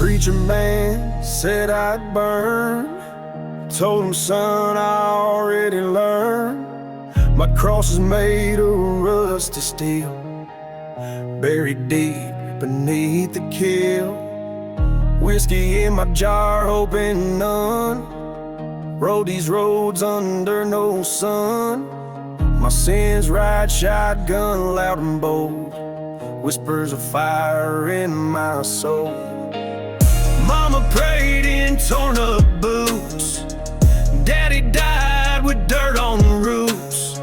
Preacher man said I'd burn. Told him, son, I already learned. My cross is made of rusty steel, buried deep beneath the kill. Whiskey in my jar, hoping none. Rode these roads under no sun. My sins ride shotgun loud and bold, whispers of fire in my soul. Mama prayed in torn up boots. Daddy died with dirt on the roofs.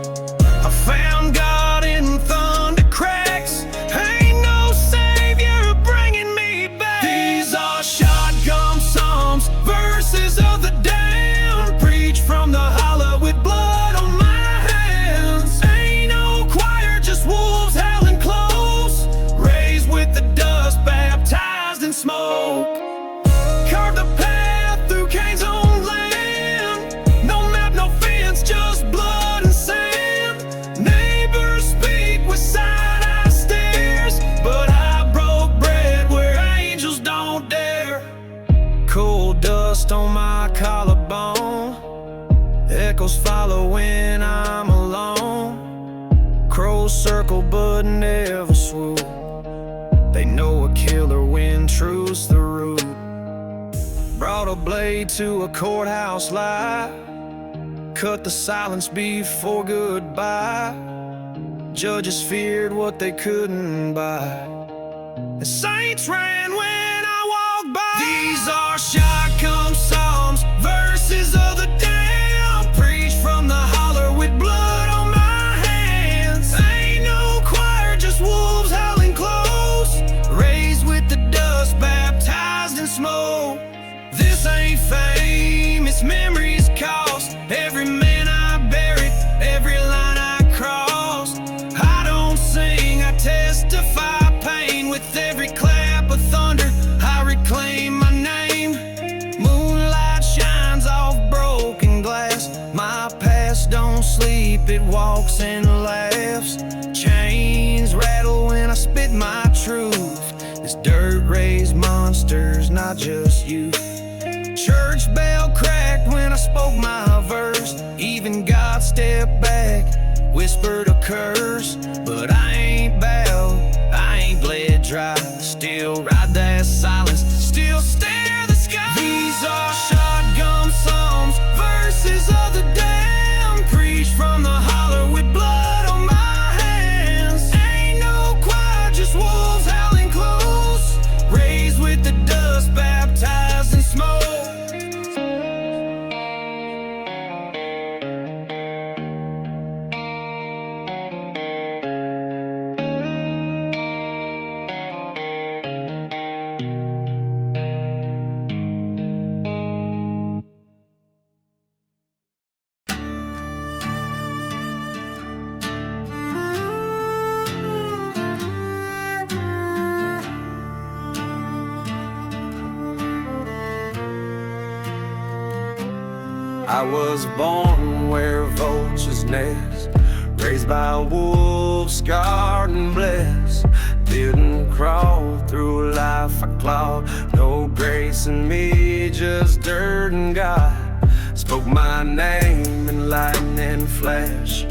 I found God in thunder cracks. Ain't no savior bringing me back. These are shotgun psalms, verses of the damned, preached from the hollow with blood on my hands. Ain't no choir, just wolves howling close, raised with the dust, baptized in smoke. Carved the path through Cain's own land. No map, no fence, just blood and sand. Neighbors speak with side-eye stares, but I broke bread where angels don't dare. Cold dust on my collarbone, echoes follow when I'm alone. Crows circle but never swoop. They know a killer when truth's the root. Brought a blade to a courthouse lie, cut the silence before goodbye. Judges feared what they couldn't buy. The saints ran when I walked by. These are shotgun psalms, verses of the damned, preached from the holler with blood on my hands. Ain't no choir, just wolves howling close, raised with the dust, baptized in smoke. This ain't fame, it's memories cost. Every man I buried, every line I crossed. I don't sing, I testify pain. With every clap of thunder, I reclaim my name. Moonlight shines off broken glass. My past don't sleep, it walks and laughs. Chains rattle when I spit my truth. This dirt raised monsters, not just youth. Church bell cracked when I spoke my verse. Even God stepped back, whispered a curse. But I ain't bowed, I ain't bled dry. Still ride that silence, still stare the sky. These are shotgun psalms, verses of the damned, preached from the holler with blood on my hands. Ain't no choir, just wolves howling close, raised with the dust, baptized in smoke. I was born where vultures nest, raised by wolves, scarred and blessed. Didn't crawl through life, I clawed. No grace in me, just dirt and God. Spoke my name in lightning flash,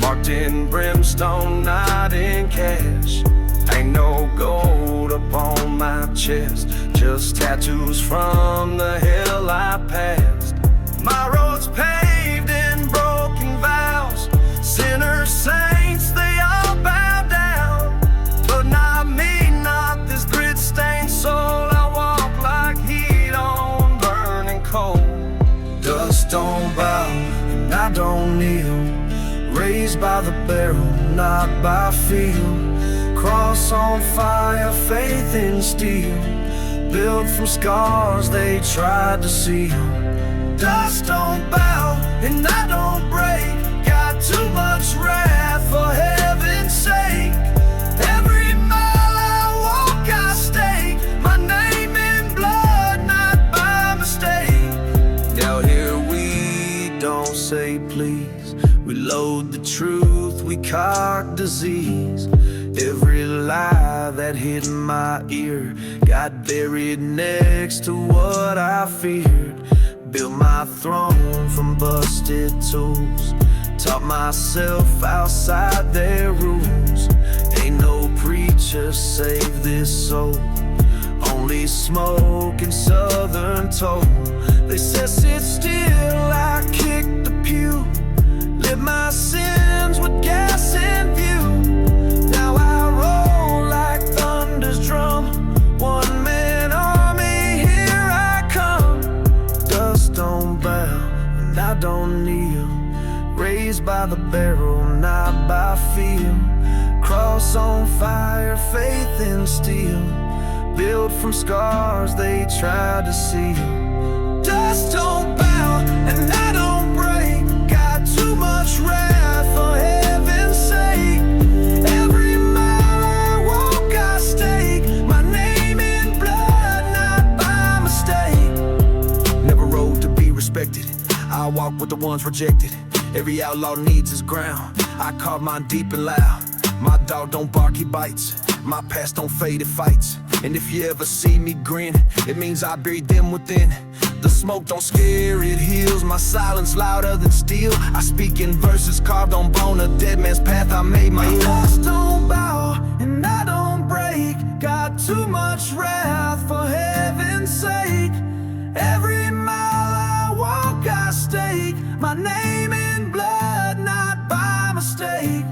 marked in brimstone, not in cash. Ain't no gold upon my chest, just tattoos from the hill I passed. My road's paved in broken vows. Sinners, saints, they all bow down. But not me, not this grit-stained soul. I walk like heat on burning coal. Dust don't bow, and I don't kneel. Raised by the barrel, not by feel. Cross on fire, faith in steel. Built from scars they tried to seal. Dust don't bow, and I don't break. Got too much wrath for heaven's sake. Every mile I walk I stake my name in blood, not by mistake. Now here we don't say please, we load the truth, we cock disease. Every lie that hit my ear got buried next to what I feared. Built my throne from busted tools. Taught myself outside their rules. Ain't no preacher save this soul. Only smoke and southern toll. They said sit still, I kicked the pew. Live my sins with gas and view. Now I roll like thunder's drum. One man army, here I come. Dust don't bow and I don't kneel. Raised by the barrel, not by feel. Cross on fire, faith in steel. Built from scars they tried to seal. Dust don't bow and I don't break. Got too much wrath for heaven's sake. Every mile I walk I stake. My name in blood, not by mistake. Never rode to be respected. I walk with the ones rejected. Every outlaw needs his ground. I carve mine deep and loud. My dog don't bark, he bites. My past don't fade, it fights. And if you ever see me grin, it means I buried them within. The smoke don't scare, it heals. My silence louder than steel. I speak in verses carved on bone. A dead man's path I made my own. Dust don't bow and I don't break. Got too much wrath for heaven's sake. Every mile I walk I stake. My name in blood, not by mistake.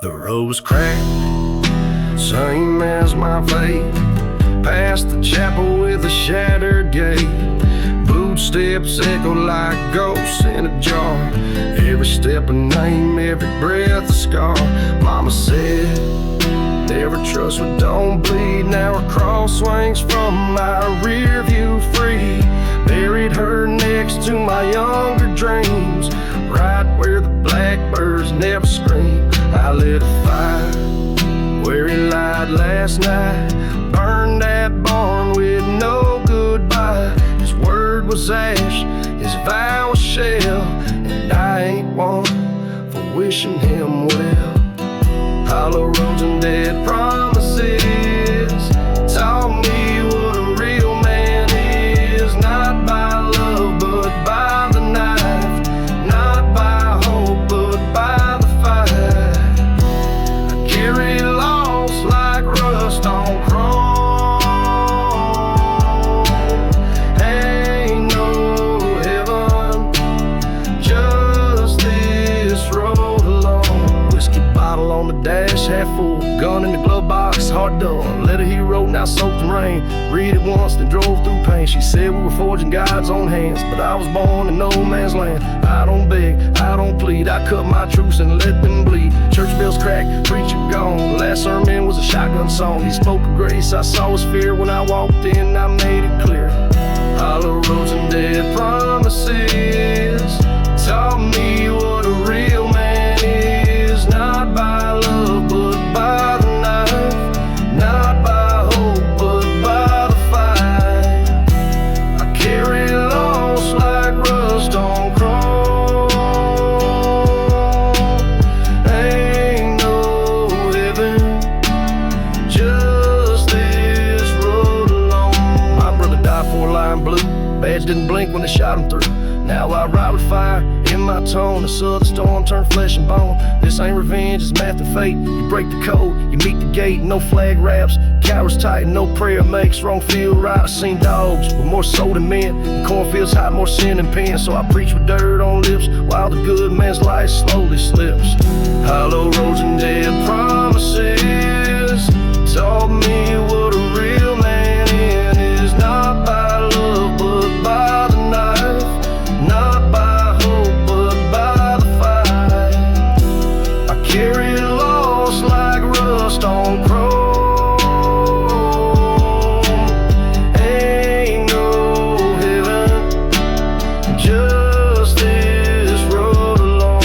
The road was cracked, same as my fate. Past the chapel with a shattered gate. Boot steps echo like ghosts in a jar. Every step a name, every breath a scar. Mama said, never trust what don't bleed. Now her cross swings from my rear view free. Buried her next to my younger dreams, right where the blackbirds never scream. I lit a fire where he lied last night. Burned that barn with no goodbye. His word was ash, his vow was shell. And I ain't one for wishing him well. Hollow roads and dead promises taught me what a real man is. Not by love but by the knife. Not by hope but by the fight. I carry loss like rust on chrome. Ain't no heaven, just this road alone. Whiskey bottle on the dash, half full. Gun in the glove box, heart done. Let a hero now soaked in rain. Read it once, then drove through pain. She said we were forging God's own hands, but I was born in no man's land. I don't beg, I don't plead. I cut my truce and let them bleed. Church bells cracked, preacher gone. Last sermon was a shotgun song. He spoke of grace, I saw his fear. When I walked in, I made it clear. Hollow roads and dead promises taught me what a real man is. Not by love but by the knife. Not by hope but by the fight. I carry loss like rust on chrome. Ain't no heaven, just this road alone. My brother died for a line blue. Badge didn't blink when they shot him through. Now I ride with fire in my tone. The southern storm turned flesh and bone. This ain't revenge, it's math and fate. You break the code, you meet the gate. No flag raps, cowards tight, no prayer makes wrong feel right. I seen dogs with more soul than men. The cornfields hide more sin than pen. So I preach with dirt on lips while the good man's life slowly slips. Hollow roads and dead promises taught me what a real man is. Not by love but by the knife. Not by hope but by the fight. I carry loss like rust on chrome. Ain't no heaven, just this road alone.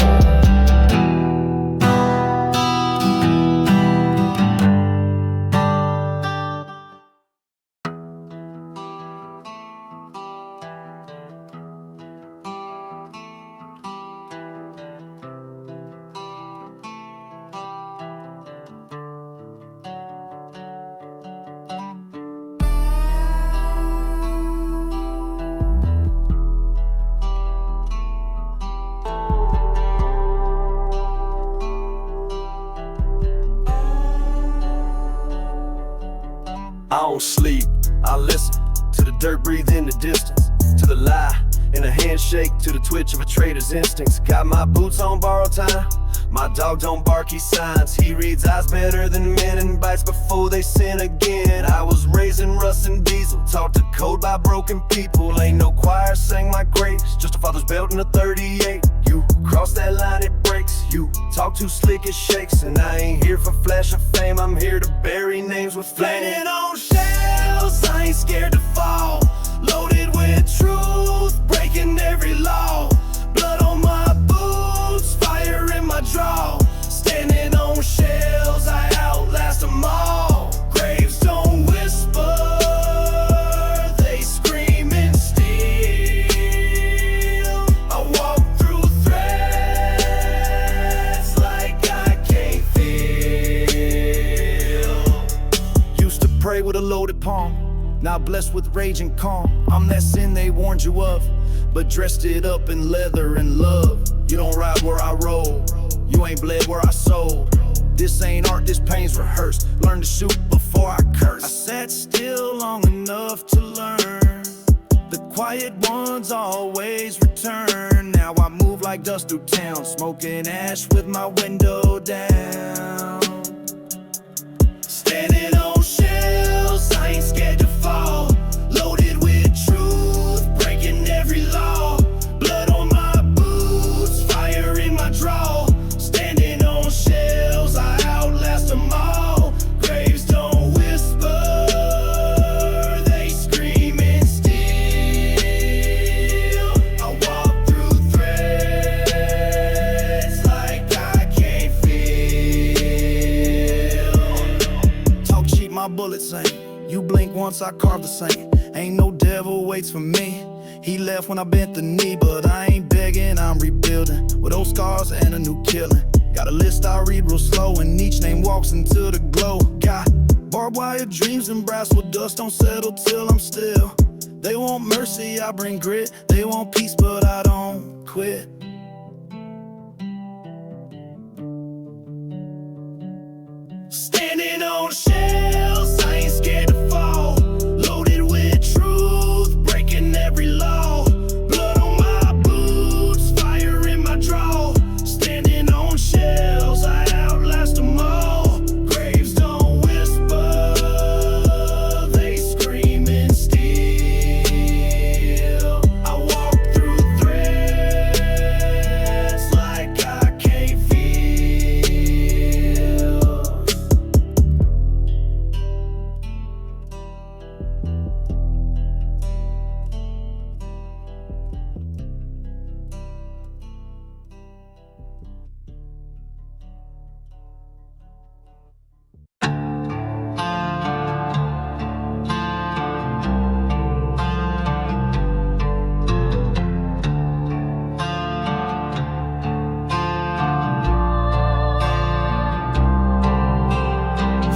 don't sleep. I listen to the dirt breathe in the distance, to the lie in a handshake, to the twitch of a trader's instincts. Got my boots on borrowed time. My dog don't bark, he signs. He reads eyes better than men and bites before they sin again. I was raised in rust and diesel, taught to code by broken people. Ain't no choir sang my grace, just a father's belt and a 38. You cross that line, it breaks. You talk too slick, it shakes. And I ain't here for flash or fame, I'm here to bury names with flame. Landing on shells, I ain't scared to fall. Loaded with truth, breaking every law. Blood on my boots, fire in my draw. Standing on shells, I outlast them all. Graves don't whisper, they scream and steal. I walk through threads like I can't feel. Used to pray with a loaded palm, now blessed with rage and calm. I'm that sin they warned you of, but dressed it up in leather and love. You don't ride where I roll, you ain't bled where I sold. This ain't art, this pain's rehearsed. Learn to shoot before I curse. I sat still long enough to learn the quiet ones always return. Now I move like dust through town, smoking ash with my window down. Standing on shells, I ain't scared to fall. Loaded with truth, breaking every law. Blood on my boots, fire in my draw. Standing on shells, I outlast them all. Graves don't whisper, they scream and steal. I walk through threads like I can't feel. Talk cheap, my bullets ain't. You blink once, I carve the same. Ain't no devil waits for me. He left when I bent the knee, but I ain't begging, I'm rebuilding. With old scars and a new killing. Got a list I read real slow, and each name walks into the glow. Got barbed wire dreams and brass with dust don't settle till I'm still. They want mercy, I bring grit. They want peace, but I don't quit. Standing on shells, I ain't scared to fall. Loaded with truth, breaking every law. Blood on my boots, fire in my draw. Standing on shells, I outlast them all. Graves don't whisper, they scream and steal. I walk through threads like I can't feel.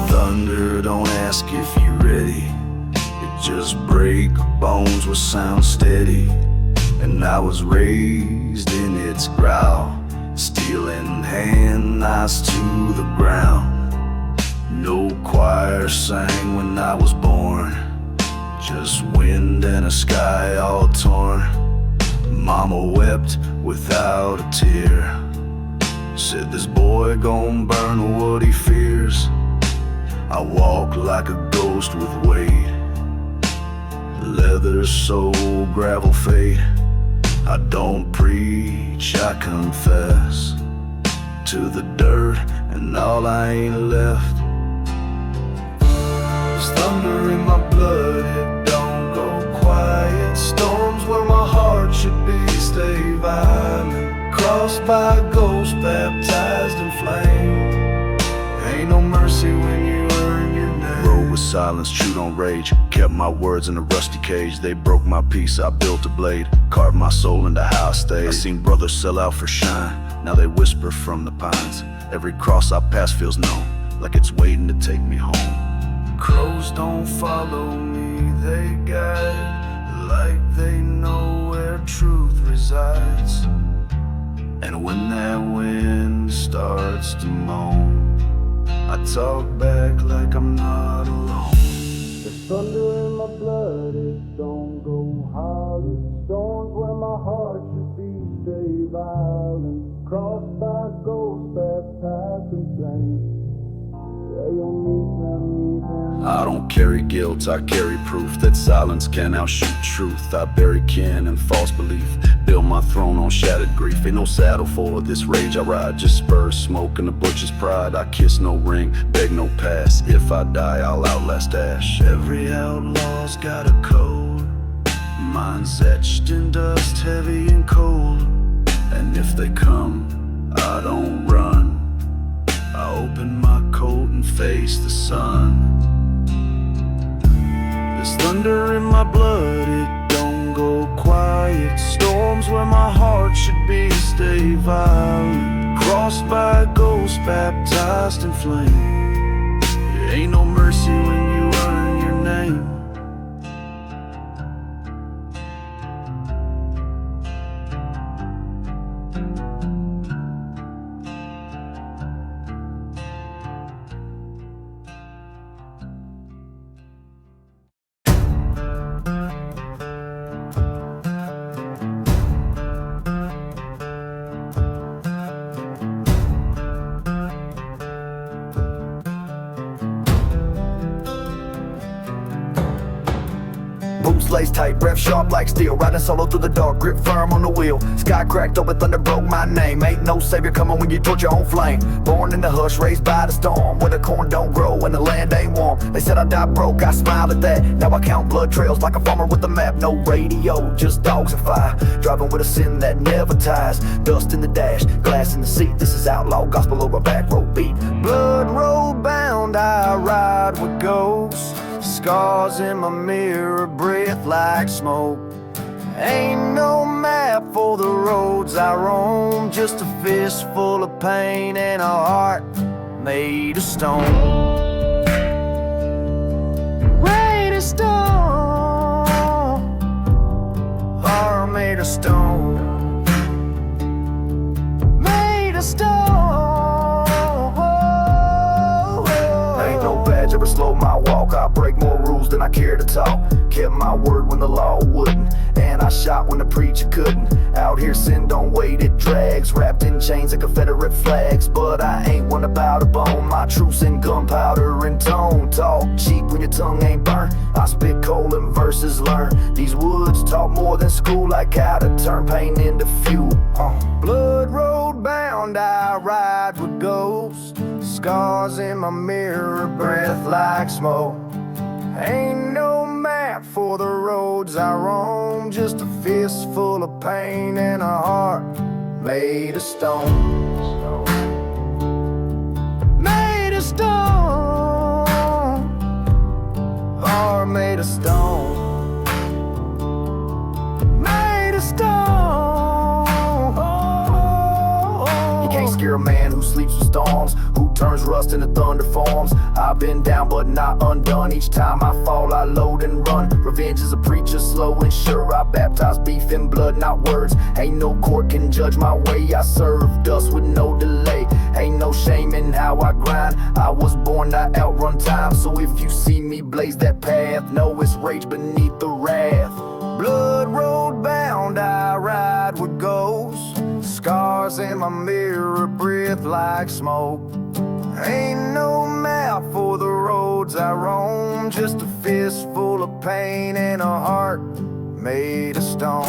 Thunder, don't ask if you're ready. It just break bones with sound steady. And I was raised in its growl, steel in hand, knives to the ground. No choir sang when I was born, just wind and a sky all torn. Mama wept without a tear, said this boy gon' burn what he fears. I walk like a ghost with weight, leather, soul, gravel, fate. I don't preach, I confess to the dirt and all I ain't left. There's thunder in my blood, it don't go quiet. Storms where my heart should be, stay violent. Crossed by a ghost, baptized in flame. Ain't no mercy when you earn your name. Rode with silence, chewed on rage. Kept my words in a rusty cage. They broke my peace, I built a blade. Carved my soul into how I stayed. I seen brothers sell out for shine, now they whisper from the pines. Every cross I pass feels known, like it's waiting to take me home. Crows don't follow me, they guide, like they know where truth resides. And when that wind starts to moan, I talk back like I'm not alone. Thunder in my blood, it don't go hollow. Storms where my heart should be, stay violent. Crossed by ghosts, baptized in flame. I don't carry guilt, I carry proof that silence can outshoot truth. I bury kin and false belief, build my throne on shattered grief. Ain't no saddle for this rage I ride, just spurs, smoke and the butcher's pride. I kiss no ring, beg no pass. If I die, I'll outlast ash. Every outlaw's got a code, mine's etched in dust, heavy and cold. And if they come, I don't run. I open my coat and face the sun. There's thunder in my blood, it don't go quiet. Storms where my heart should be, stay violent. Crossed by a ghost, baptized in flame. There ain't no mercy when you earn your name. Boots laced tight, breath sharp like steel. Riding solo through the dark, grip firm on the wheel. Sky cracked open, thunder broke my name. Ain't no savior coming when you torch your own flame. Born in the hush, raised by the storm, where the corn don't grow and the land ain't warm. They said I died broke, I smiled at that. Now I count blood trails like a farmer with a map. No radio, just dogs and fire. Driving with a sin that never ties. Dust in the dash, glass in the seat. This is outlaw gospel over back road beat. Blood road bound, I ride with ghosts. Scars in my mirror, breath like smoke. Ain't no map for the roads I roam, just a fist full of pain and a heart made of stone. Made of stone. Heart made of stone. Made of stone. Ain't no badge ever slow my walk. I break more rules than I care to talk. Kept my word when the law wouldn't, and I shot when the preacher couldn't. Out here sin don't wait, it drags. Wrapped in chains of Confederate flags, but I ain't one about a bone. My truth's in gunpowder and tone. Talk cheap when your tongue ain't burnt. I spit cold and verses learn. These woods taught more than school, like how to turn pain into fuel. Blood road bound, I ride with ghosts. Scars in my mirror, breath like smoke. Ain't no map for the roads I roam, just a fist full of pain and a heart made of stone. Made of stone. Heart made of stone. Made of stone. You can't scare a man who sleeps with storms, who turns rust into thunder forms. I've been down but not undone. Each time I fall I load and run. Revenge is a preacher, slow and sure. I baptize beef in blood, not words. Ain't no court can judge my way. I serve dust with no delay. Ain't no shame in how I grind. I was born to outrun time, so if you see me blaze that path, know it's rage beneath the wrath. Blood road bound, I ride with ghosts. Scars in my mirror, breath like smoke. Ain't no map for the roads I roam, just a fist full of pain and a heart made of stone.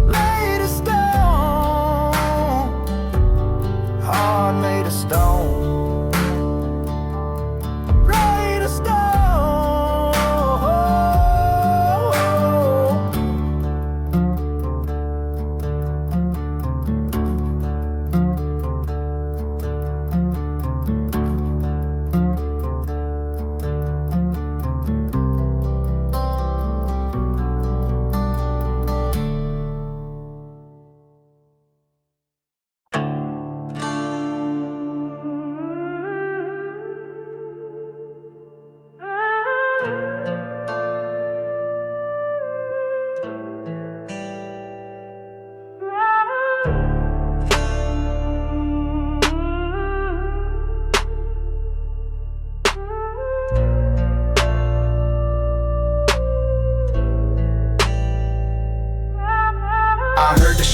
Made of stone. Heart made of stone. Made of stone.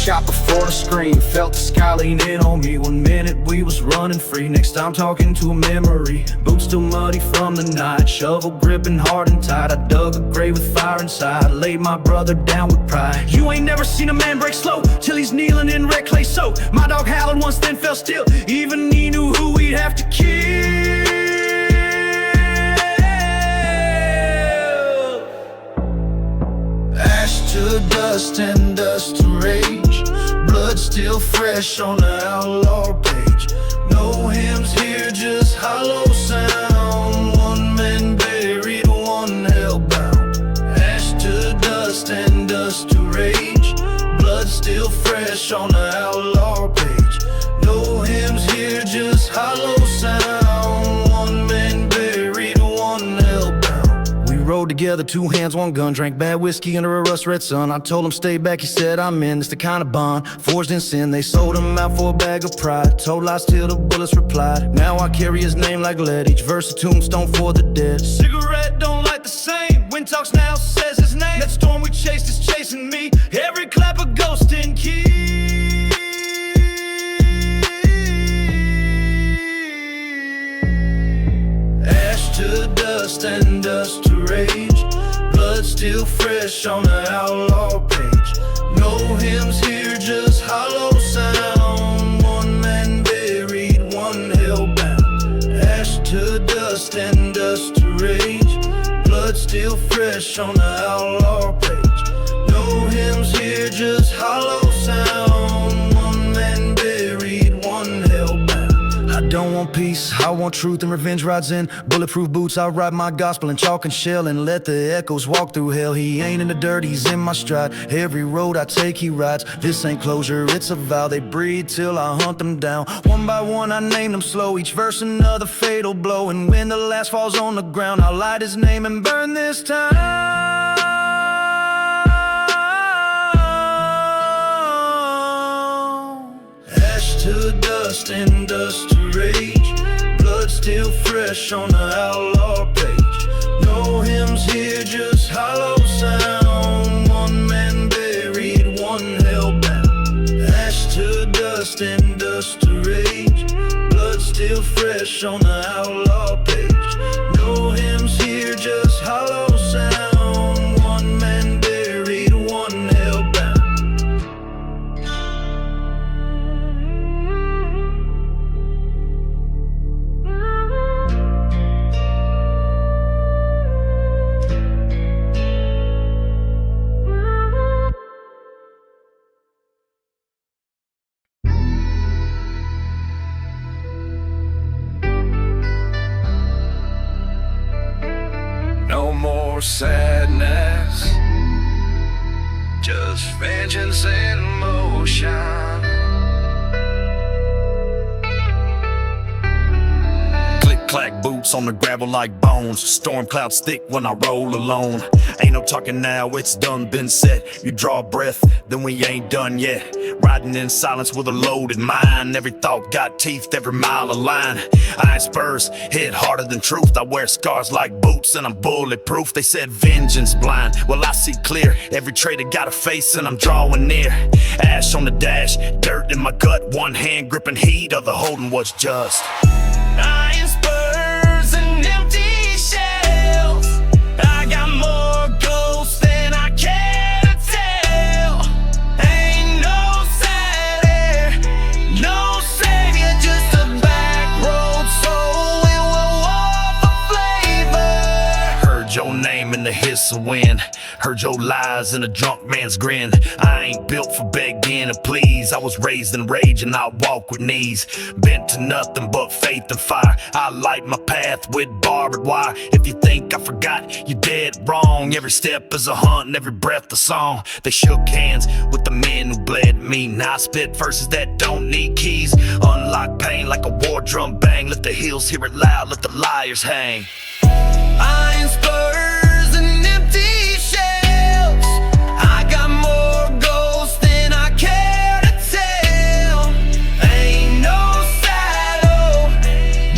shot before the scream. Felt the sky lean in on me. 1 minute we was running free, next I'm talking to a memory. Boots still muddy from the night, shovel gripping hard and tight. I dug a grave with fire inside, laid my brother down with pride. You ain't never seen a man break slow till he's kneeling in red clay soap. My dog howled once, then fell still. Even he knew who we'd have to kill. Ash to dust and dust to rage. Blood still fresh on the Outlaw page. No hymns here, just hollow sound. 1 man buried, 1 hellbound. Ash to dust and dust to rage. Blood still fresh on the Outlaw page. No hymns here, just hollow sound. 1 man buried, 1 hellbound. We rode together, 2 hands, 1 gun. Drank bad whiskey under a rust red sun. I told him stay back, he said I'm in. It's the kind of bond forged in sin. They sold him out for a bag of pride. Told lies till the bullets replied. Now I carry his name like lead, each verse a tombstone for the dead. Cigarette don't light the same. Wind talks now, says his name. That storm we chased is chasing me. Every clap a ghost in key. Ash to dust and dust to rage. Blood still fresh on the Outlaw page. No hymns here, just hollow sound. 1 man buried, 1 hellbound. Ash to dust and dust to rage. Blood still fresh on the Outlaw page. No hymns here, just hollow sound. 1 man buried, 1 hellbound. I don't want peace, I want truth and revenge rides in. Bulletproof boots, I write my gospel in chalk and shell and let the echoes walk through hell. He ain't in the dirt, he's in my stride. Every road I take he rides. This ain't closure, it's a vow. They breed till I hunt them down. 1 by 1 I name them slow, each verse another fatal blow. And when the last falls on the ground, I'll light his name and burn this town. Ash to dust and dust to rage. Blood still fresh on the Outlaw page. No hymns here, just hollow sound. 1 man buried, 1 hellbound. Ash to dust and dust to rage. Blood still fresh on the Outlaw page. No hymns here, just hollow sound. 1 man buried, 1 hellbound. No more sadness, just vengeance in motion. Click-clack boots on the gravel like bones. Storm clouds thick when I roll alone. Ain't no talking now, it's done been said. You draw a breath, then we ain't done yet. Riding in silence with a loaded mind. Every thought got teeth, every mile of line. Iron spurs hit harder than truth. I wear scars like boots and I'm bulletproof. They said vengeance blind, well I see clear. Every traitor got a face and I'm drawing near. Ash on the dash, dirt in my gut. 1 hand gripping heat, other holding what's just. Iron spurs and empty shells. I got more ghosts than I care to tell. Ain't no savior, no savior, just a back road soul. We will war for flavor. Heard your name in the hiss of wind. Heard your lies in a drunk man's grin. I ain't built for begging to please. I was raised in rage and I walk with knees. Bent to nothing but faith and fire. I light my path with barbed wire. If you think I forgot, you're dead wrong. Every step is a hunt and every breath a song. They shook hands with the men who bled me. Now I spit verses that don't need keys. Unlock pain like a war drum bang. Let the hills hear it loud, let the liars hang. Iron spurs and empty shells. I got more ghosts than I care to tell. Ain't no saddle,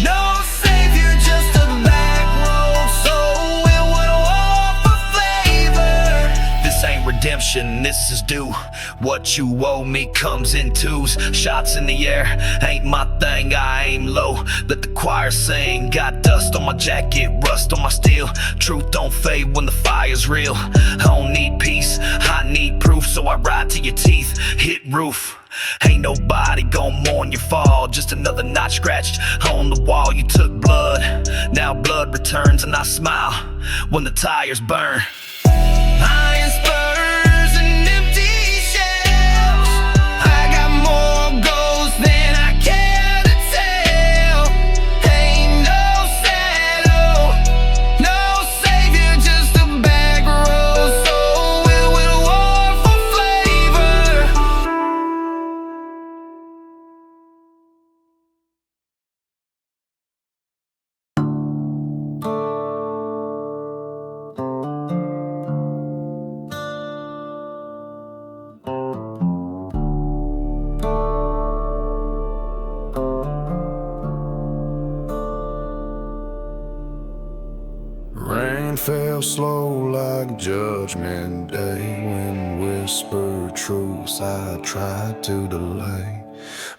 no savior, just a back road soul. We would war for flavor. This ain't redemption, this is due. What you owe me comes in twos. Shots in the air, ain't my thing, I aim low. Let the choir sing. Got dust on my jacket, rust on my steel. Truth don't fade when the fire's real. I don't need peace, I need proof. So I ride to your teeth, hit roof. Ain't nobody gon' mourn your fall. Just another notch scratched on the wall. You took blood, now blood returns. And I smile when the tires burn. Iron spurs and empty shells. I got more ghosts than I care to tell. Ain't no shadow, no savior, just a back row. So we will war for flavor. Rain fell slow like Judgment Day. When whispered truths I tried to delay.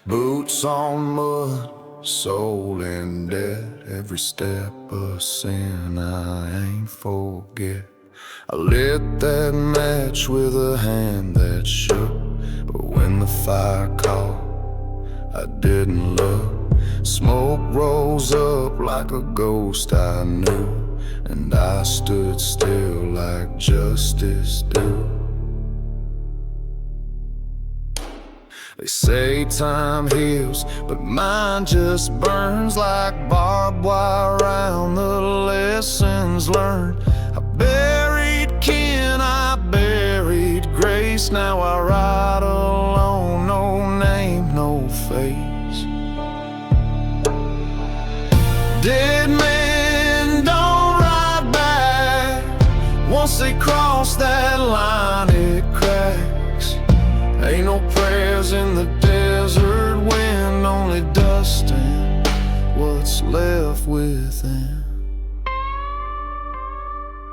Boots on mud, soul in debt. Every step a sin I ain't forget. I lit that match with a hand that shook, but when the fire caught, I didn't look. Smoke rose up like a ghost I knew, and I stood still like justice due. They say time heals, but mine just burns like barbed wire around the lessons learned. I buried kin, I buried grace. Now I ride alone, no name, no face. Dead men don't ride back. Once they cross that line, it cracks. Ain't no prayers in the desert wind, only dust and what's left within.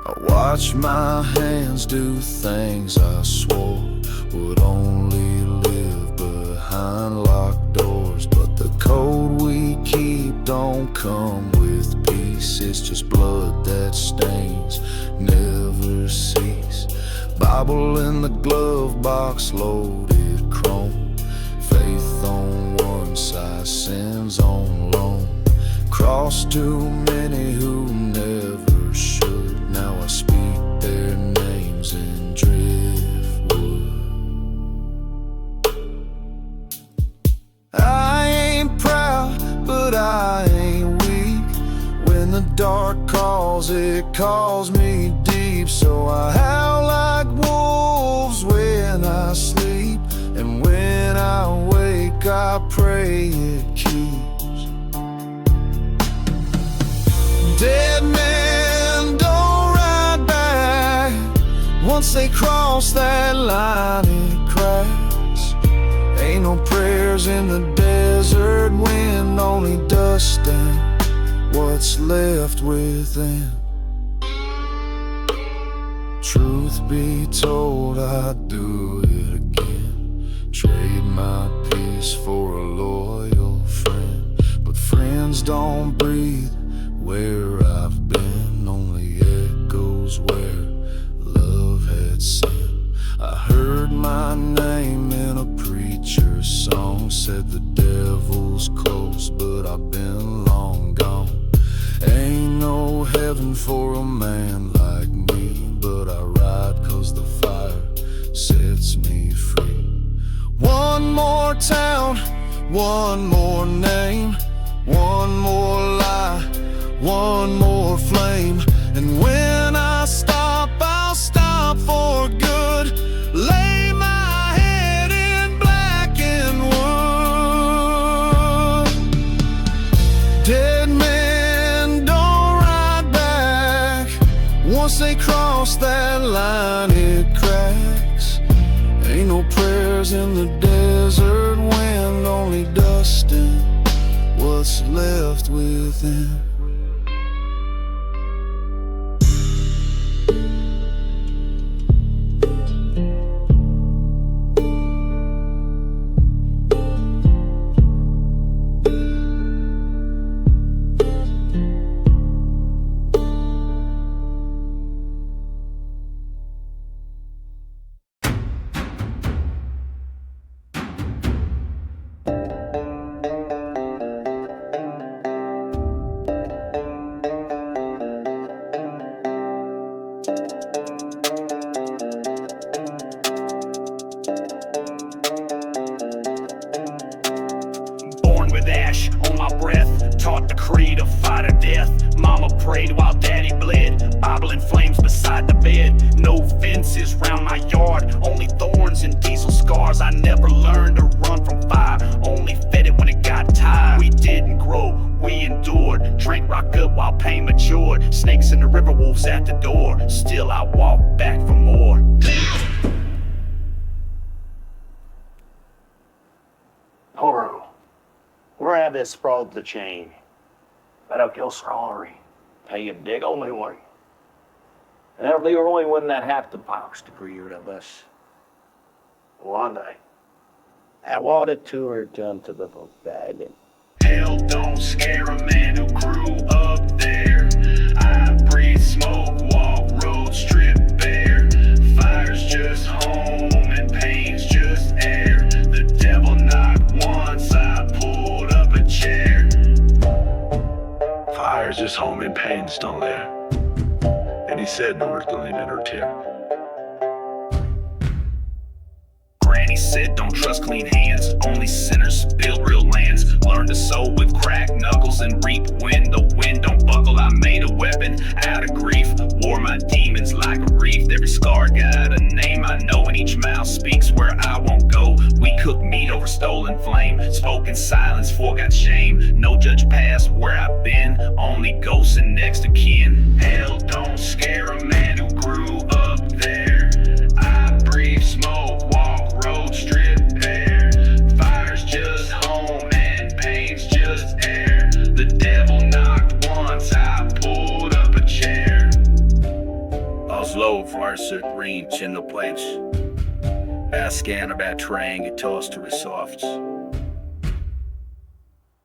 I watch my hands do things I swore would only live behind locked doors. But the code we keep don't come with peace. It's just blood that stains, never cease. Bible in the glove box, loaded chrome. Faith on one side, sins on loan. Crossed too many who never should. Now I speak their names in driftwood. I ain't proud, but I ain't weak. When the dark calls, it calls me deep. So I howl like wolves when I sleep, and when I wake I pray it keeps. Dead men don't ride back. Once they cross that line, it cracks. Ain't no prayers in the desert wind, only dust and what's left within. Truth be told, I'd do it again. Trade my peace for a loyal friend. But friends don't breathe where I've been, only echoes where love had sinned. I heard my name in a preacher's song, said the devil's close, but I've been long gone. Ain't no heaven for a man like me, but I ride 'cause the fire sets me free. One more town, one more name, one more lie, one more flame. And when I stop, I'll stop for good. Lay my head in blackened wood. Dead men don't ride back. Once they cross that line, it cracks. Ain't no prayers in the desert wind, only dust and what's left within. prayed while daddy bled. Bobbling flames beside the bed. No fences round my yard, only thorns and diesel scars. I never learned to run from fire, only fed it when it got tired. We didn't grow, we endured. Drank rock up while pain matured. Snakes in the river, wolves at the door. Still I walk back for more. Toru, grab this frog the chain. That'll kill Scollery. Pay you dig only way. And that'll be only when that half the box to create of us. One day, I wanted to return to the book bag. Hell don't scare a man who grew up there. I breathe smoke, walk road, strip bare. Fire's just home and pain's just air. The devil knocked once, I pulled up a chair. Fire's just home and pain's down there. And he said no earthly limit or tear. Granny said don't trust clean hands, only sinners build real lands. Learn to sow with cracked knuckles and reap when the wind don't buckle. I made a weapon out of grief, wore my demons like a wreath. Every scar got a name I know, and each mouth speaks where I won't go. We cook meat over stolen flame, spoke in silence, forgot shame. No judge past where I've been, only ghosts and next of kin. Hell don't scare a man who grew up there. I breathe smoke, walk road, strip bare. Fire's just home and pain's just air. The devil knocked once, I pulled up a chair. I was low for our cert range in the place. I scan about trying it tossed to his softs.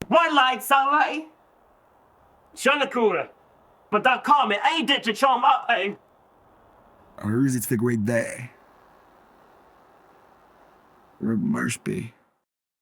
One light, sunlight. Shonakura. But don't call me, I ain't ditch a charm up, eh? Hur is it figured there? Must be.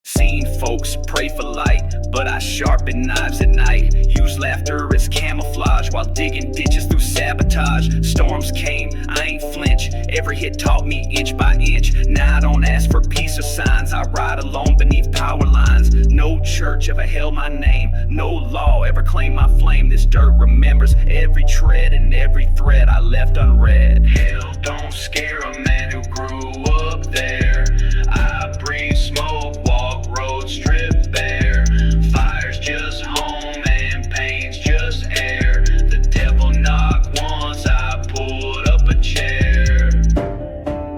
Seen folks pray for light, but I sharpen knives at night. Use laughter as camouflage while digging ditches through sabotage. Storms came, I ain't flinch. Every hit taught me inch by inch. Now I don't ask for peace or signs. I ride alone beneath power lines. No church ever held my name. No law ever claimed my flame. This dirt remembers every tread and every thread I left unread. Hell don't scare a man who grew up there. I breathe smoke, walk road, strip bare. Fire's just home and pain's just air. The devil knocked once, I pulled up a chair.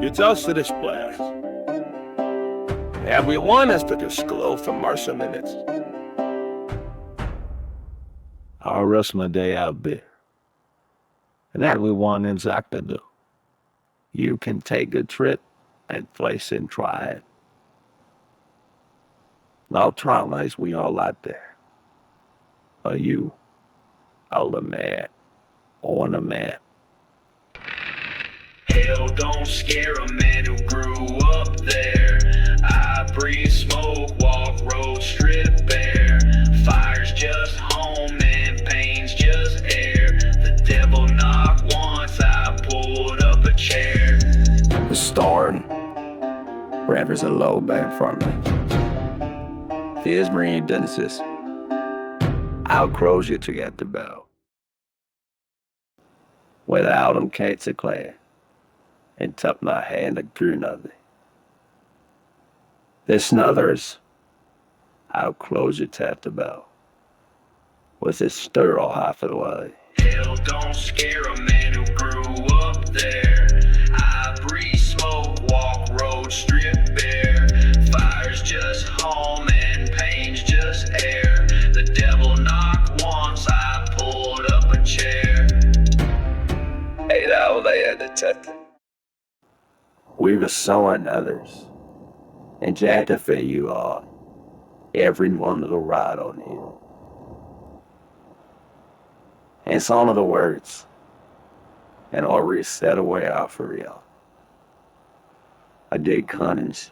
It's us to this place. Everyone has to just glow for Martian minutes. I'll rest my day out there. And everyone is act to do. You can take a trip and place and try it. No traumas, we all out there. Are you, older man, on a man? Hell don't scare a man who grew up there. I breathe smoke, walk road, strip bare. Fire's just home and pain's just air. The devil knocked once, I pulled up a chair. The storm. Rappers a low back from me. Fears marine dances. Outgrows you to get the bell. Without them, can't declare. And tuck my hand to do nothing. This others. Outclose you tap the bell. With his stir all half of the way. Hell don't scare a man who grew up there. I breathe smoke, walk road, strip bare. Fire's just home and pain's just air. The devil knocked once, I pulled up a chair. Hey, now they had to touch it. We were sowing others. And Jack to fit you all. Everyone will ride on you. And some of the words. And already set away out for real. I did Cunnings.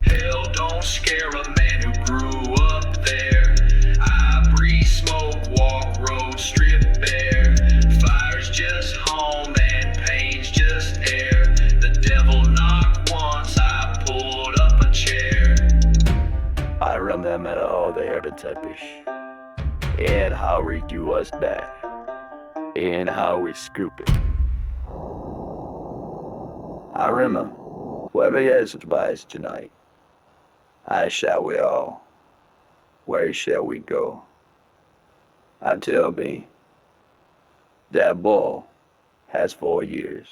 Hell don't scare a man who grew up there. I breathe smoke, walk road, strip bare. Fire's just home and pain's just air. The devil knocked once, I pulled up a chair. I remember all the air to tepish. and how we do us bad, and how we scoop it. I remember, whoever has advice tonight, how shall we all, where shall we go? I tell me, that ball has 4 years.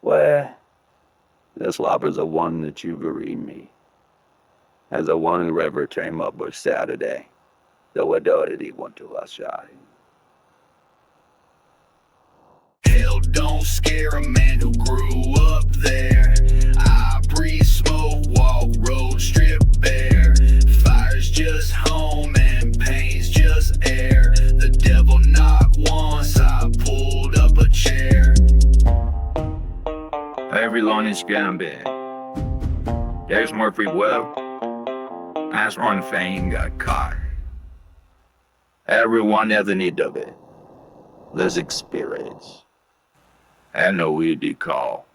Well, this lobber's the one that you bereaved me. As the one who ever came up with Saturday, the widow that he went to us shot. Hell don't scare a man who grew up there. I breathe smoke, walk road, strip bare. Fire's just home and pain's just air. The devil knocked once, I pulled up a chair. Everyone is gambit. There's Murphy Webb. That's one thing got caught. Everyone has a need of it. Let's experience. I know we did call.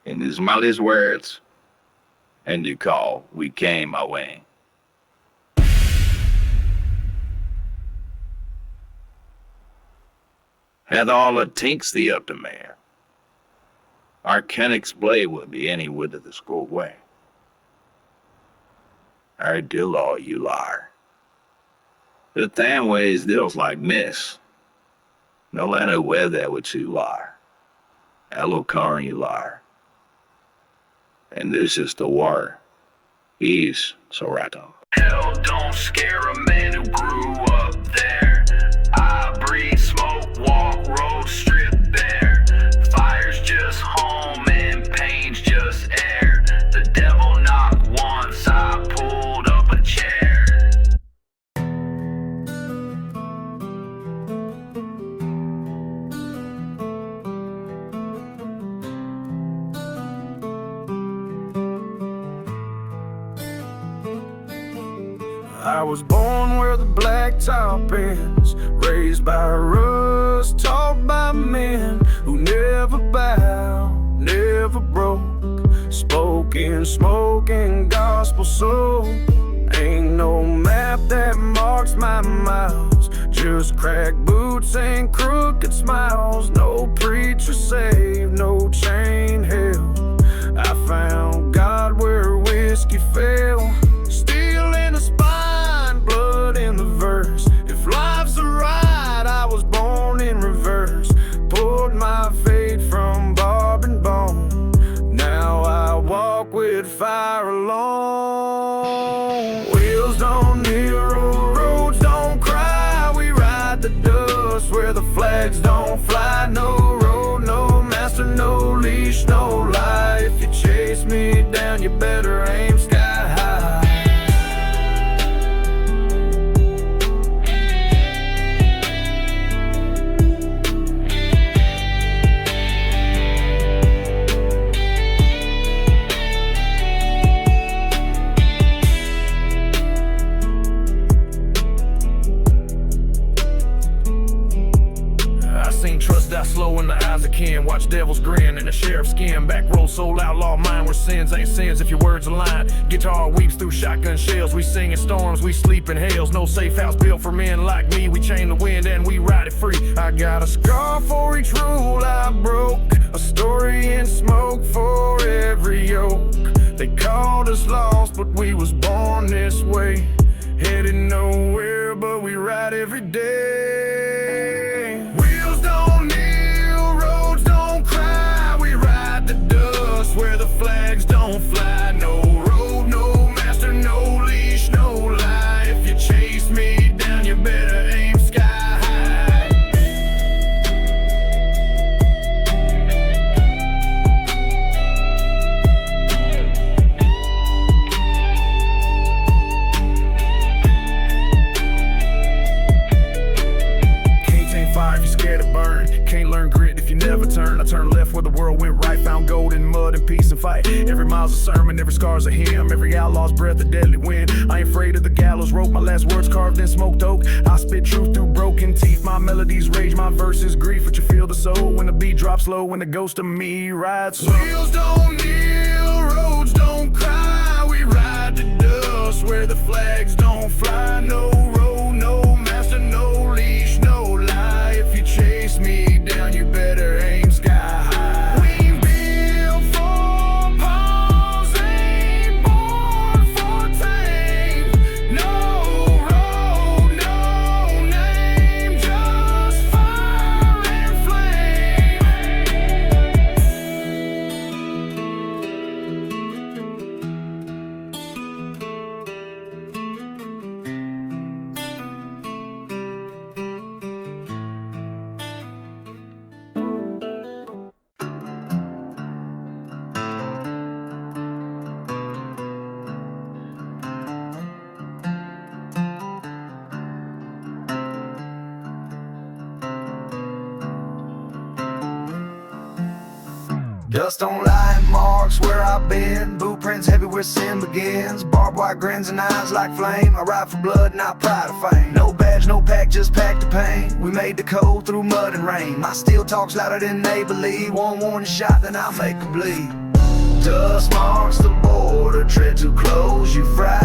In his mouth's words, and the call, we came our way. Had all the tinks the up to man. Our Kennick's blade would be any width of the school way. I do all you liar. The thing ways deals like miss. No matter where that would you liar. Hello, car you liar. And this is the war. He's Sorato. Hell don't scare a man who grew up there. I breathe smoke, walk road, strip bare. Fire's just home and pain's just air. The devil knocked once, I pulled up a chair. I was born where the blacktop ends, raised by rust, taught by men who never bow, never broke, spoken, smoking gospel soul. Ain't no map that marks my miles, just cracked boots and crooked smiles. No preacher saved, no chain held. I found God where whiskey fell. Steel in the spine, blood in the verse. If life's a ride, I was born in reverse. Pulled my fate from barb and bone. Now I walk with fire alone. Wheels don't kneel, roads don't cry. We ride the dust where the flags don't fly. No road, no master, no leash, no lie. If you chase me down, you better aim sky high. Die slow in the eyes of kin. Watch devils grin in the sheriff's skin. Back roll soul outlaw mine where sins ain't sins if your words align. Guitar weeps through shotgun shells. We sing in storms, we sleep in hails. No safe house built for men like me. We chain the wind and we ride it free. I got a scar for each rule I broke, a story in smoke for every yoke. They called us lost, but we was born this way. Headed nowhere, but we ride every day. Wheels don't kneel, roads don't cry. We ride the dust where the flags don't fly. No road, no master, no leash, no lie. If you chase me down, you better aim sky high. Can't tame fire if you're scared to burn. Can't learn grit if you never turn. I turned left where the world went right. Found gold in mud and peace and fight. Every mile's a sermon, every scar's a hymn. Every outlaw's breath a deadly wind. I ain't afraid of the gallows rope. My last words carved in smoked oak. I spit truth through broken teeth. My melodies rage, my verses grief. But you feel the soul when the beat drops low. When the ghost of me rides slow. Wheels don't kneel, road us where the flags don't fly. No road, no master, no leash, no lie. If you chase me down, you better aim sky high. We ain't built for pause, ain't born for tame. No road, no name, just fire and flame. Dust on light marks where I've been. Boot prints heavy where sin begins. Barbed wire grins and eyes like flame. I ride for blood, not pride or fame. No badge, no pack, just pack the pain. We made the code through mud and rain. My steel talks louder than they believe. One warning shot, then I'll make them bleed. Dust marks the border, tread too close, you fry.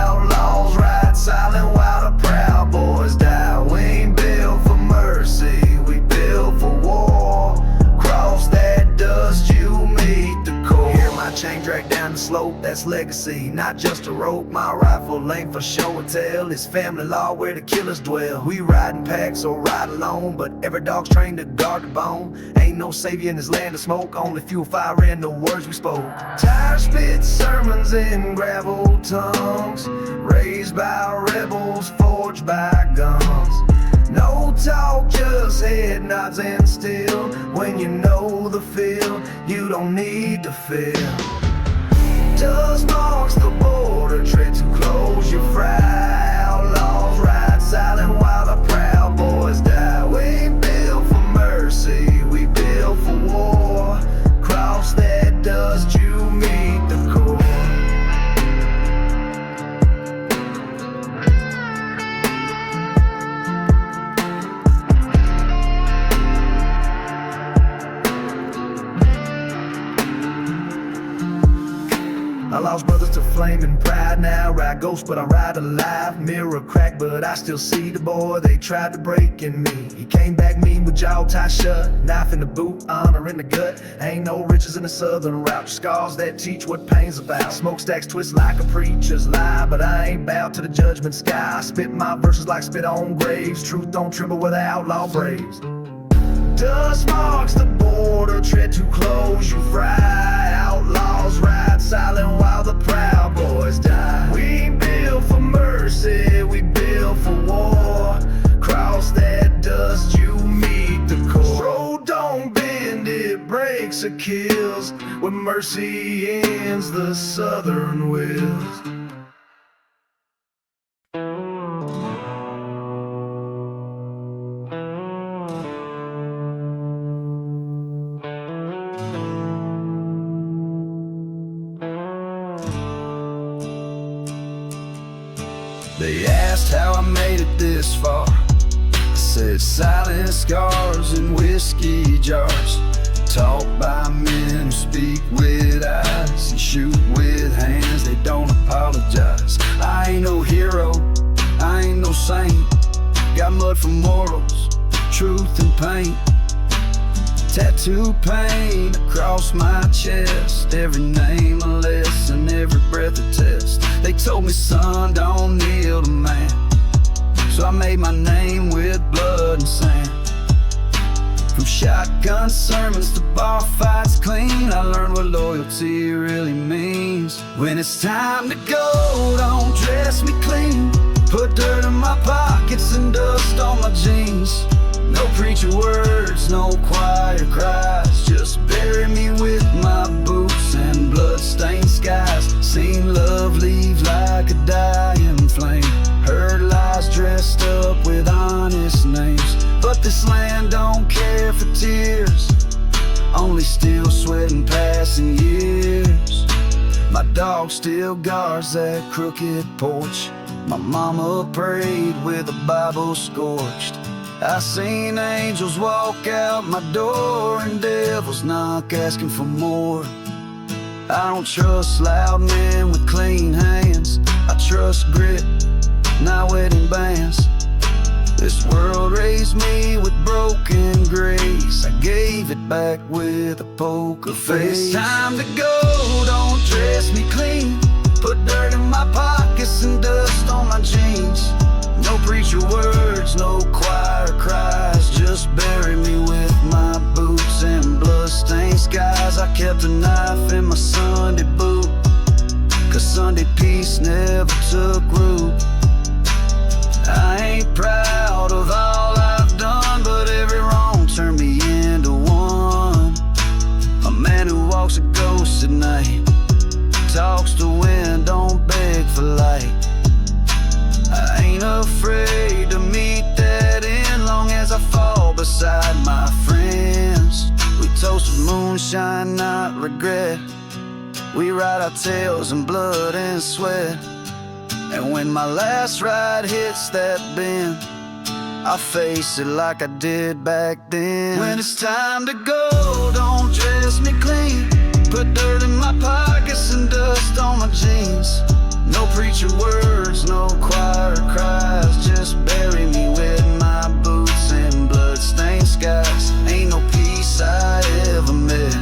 Outlaws ride silent while the proud boys die. We ain't built for mercy, we built for war. Cross that dust, you meet the core. Hear my chain drag down the slope, that's legacy, not just a rope. My rifle length for show and tell, it's family law where the killers dwell. We ride in packs or ride alone, but every dog's trained to guard the bone. Ain't no savior in this land of smoke, only fuel, fire, and the words we spoke. Tire spit sermons in gravel tongues, raised by rebels, forged by guns. No talk, just head nods and still. When you know the feel, you don't need to feel. Dust marks the border, tread too close, you fry. Outlaws ride silent while the proud boys die. We ain't built for mercy, we built for war. Cross that dust, you meet the core. I lost brothers to flame and pride now. Ride ghost, but I ride alive. Mirror crack, but I still see the boy they tried to break in me. He came back mean with jaw tied shut, knife in the boot, honor in the gut. Ain't no riches in the southern route, scars that teach what pain's about. Smokestacks twist like a preacher's lie, but I ain't bowed to the judgment sky. I spit my verses like spit on graves. Truth don't tremble where the outlaw braves. Dust marks the border, tread too close, you fry. Outlaws ride silent while the proud boys die. We ain't built for mercy, we built for war. Cross that dust, you meet the core. Road don't bend, it breaks or kills. When mercy ends, the southern wills. They asked how I made it this far. I said silent scars and whiskey jars, taught by men who speak with eyes and shoot with hands, they don't apologize. I ain't no hero, I ain't no saint. Got mud for morals, truth and pain. Tattoo paint across my chest, every name a lesson, every breath a test. They told me, son, don't kneel to man. So I made my name with blood and sand. From shotgun sermons to bar fights clean, I learned what loyalty really means. When it's time to go, don't dress me clean. Put dirt in my pockets and dust on my jeans. No preacher words, no choir cries. Just bury me with my boots and blood-stained skies. Seen love leave like a dying flame. Heard lies dressed up with honest names. But this land don't care for tears, only still sweat and passing years. My dog still guards that crooked porch. My mama prayed with a Bible scorched. I seen angels walk out my door and devils knock asking for more. I don't trust loud men with clean hands. I trust grit, not wedding bands. This world raised me with broken grace. I gave it back with a poker face. It's time to go, don't dress me clean. Put dirt in my pockets and dust on my jeans. No preacher words, no choir cries. Just bury me with my boots and bloodstained skies. I kept a knife in my Sunday boot, 'cause Sunday peace never took root. I ain't proud of all I've done, but every wrong turned me into one. A man who walks a ghost at night, talks to wind, don't beg for light. I ain't afraid to meet that end, long as I fall beside my friends. We toasted moonshine, not regret. We write our tales in blood and sweat. And when my last ride hits that bend, I face it like I did back then. When it's time to go, don't dress me clean. Put dirt in my pockets and dust on my jeans. No preacher words, no choir cries. Just bury me with my boots and bloodstained skies. Ain't no peace I ever met,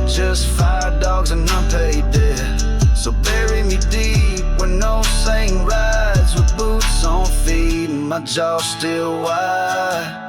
just fire dogs and unpaid debt. So bury me deep where no saint rides, with boots on feet and my jaw still wide.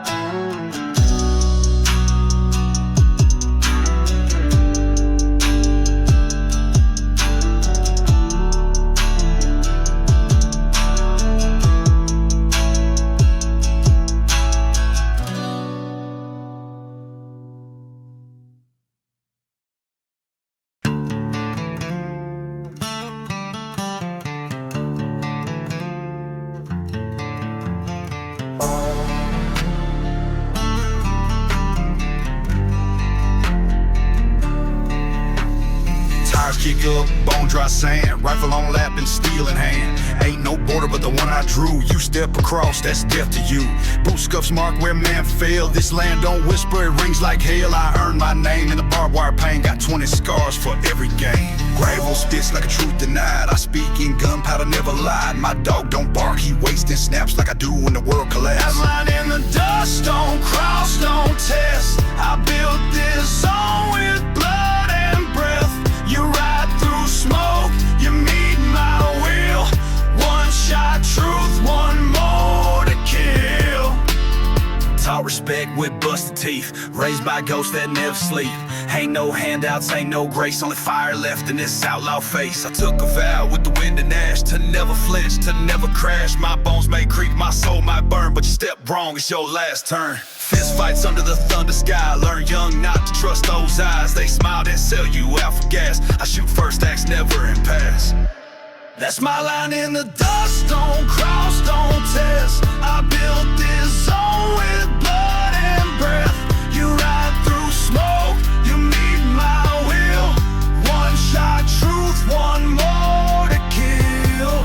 Kick up, bone dry sand, rifle on lap and steel in hand. Ain't no border but the one I drew. You step across, that's death to you. Boot scuffs mark where man failed. This land don't whisper, it rings like hell. I earned my name in the barbed wire pain. Got 20 scars for every game. Gravel spits like a truth denied. I speak in gunpowder, never lied. My dog don't bark, he wasting snaps like I do when the world collapses. That line in the dust, don't cross, don't test. I built this song with blood and breath. You ride through smoke, you meet my will. One shot truth, one more to kill. Taught respect with busted teeth, raised by ghosts that never sleep. Ain't no handouts, ain't no grace, only fire left in this outlaw face. I took a vow with the wind and ash to never flinch, to never crash. My bones may creep, my soul might burn, but you step wrong, it's your last turn. Fist fights under the thunder sky. Learn young not to trust those eyes. They smile and sell you out for gas. I shoot first, acts never in pass. That's my line in the dust, don't cross, don't test. I built this zone with blood and breath. You ride through smoke, you meet my will. One shot truth, one more to kill.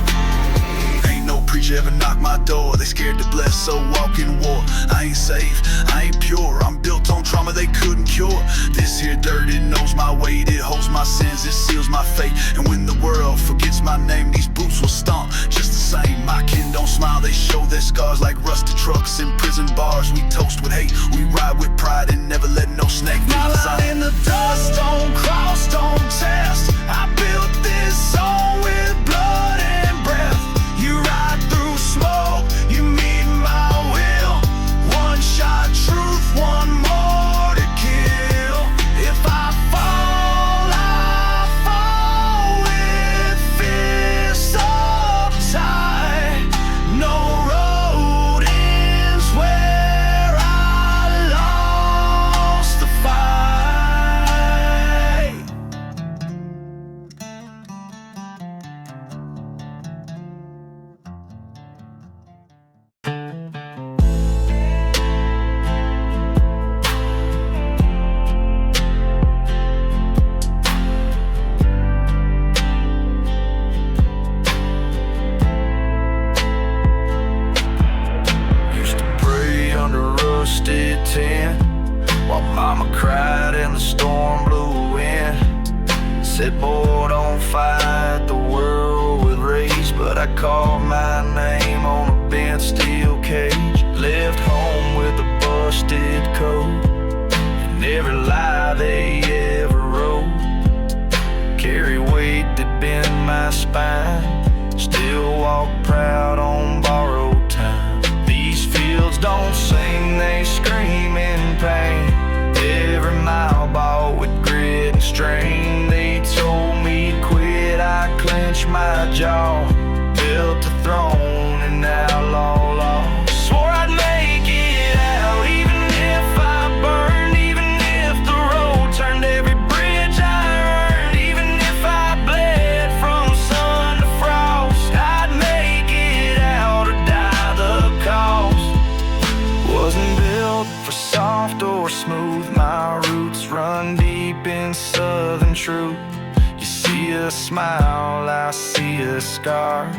Ain't no preacher ever knocked my door. They scared to bless, so walk in war. I ain't safe, I ain't pure. I'm built on trauma they couldn't cure. This here dirt, it knows my weight. It holds my sins, it seals my fate. And when the world forgets my name, these boots will stomp just the same. My kin don't smile, they show their scars like rusted trucks in prison bars. We toast with hate, we ride with pride and never let no snake My line in the dust, don't cross, don't test. I built this song with blood and breath. You ride through smoke, you meet my will. One shot truth, one more to kill. If I fall, I fall with fists up tight. No road ends where I lost the fight. Said, boy, don't fight the world with rage. But I called my name on a bent steel cage. Left home with a busted coat and every lie they ever wrote. Carry weight that bend my spine. Still walk proud on borrowed time. These fields don't sing, they scream in pain. Every mile bought with grit and strain. They told me quit, I clenched my jaw. Built a throne in outlaw law. Swore I'd make it out even if I burned. Even if the road turned every bridge I earned. Even if I bled from sun to frost, I'd make it out or die the cost. Wasn't built for soft or smooth. My roots run deep in southern truth. You see a smile, I see a scar.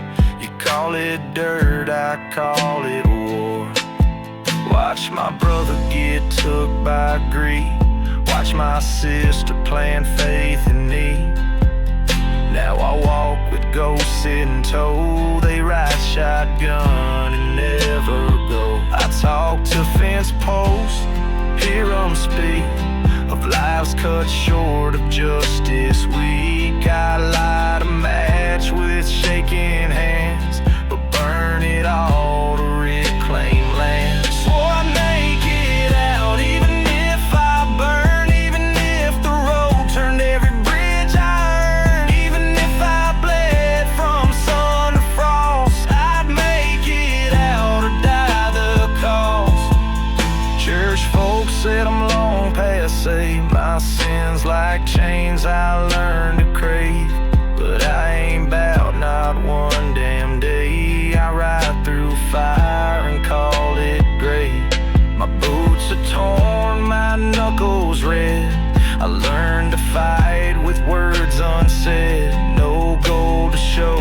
You call it dirt, I call it war. Watch my brother get took by greed. Watch my sister plant faith in need. Now I walk with ghosts sitting told. They ride shotgun and never go. I talk to fence posts, hear them speak of lives cut short of justice weak. I light a match with shaking hands, but burn it all to reclaim land. Swore I'd make it out even if I burn. Even if the road turned every bridge I earned. Even if I bled from sun to frost, I'd make it out or die the cost. Church folks said I'm long past saved. My sins like chains I learned to crave. But I ain't bout not one damn day. I ride through fire and call it great. My boots are torn, my knuckles red. I learned to fight with words unsaid. No gold to show,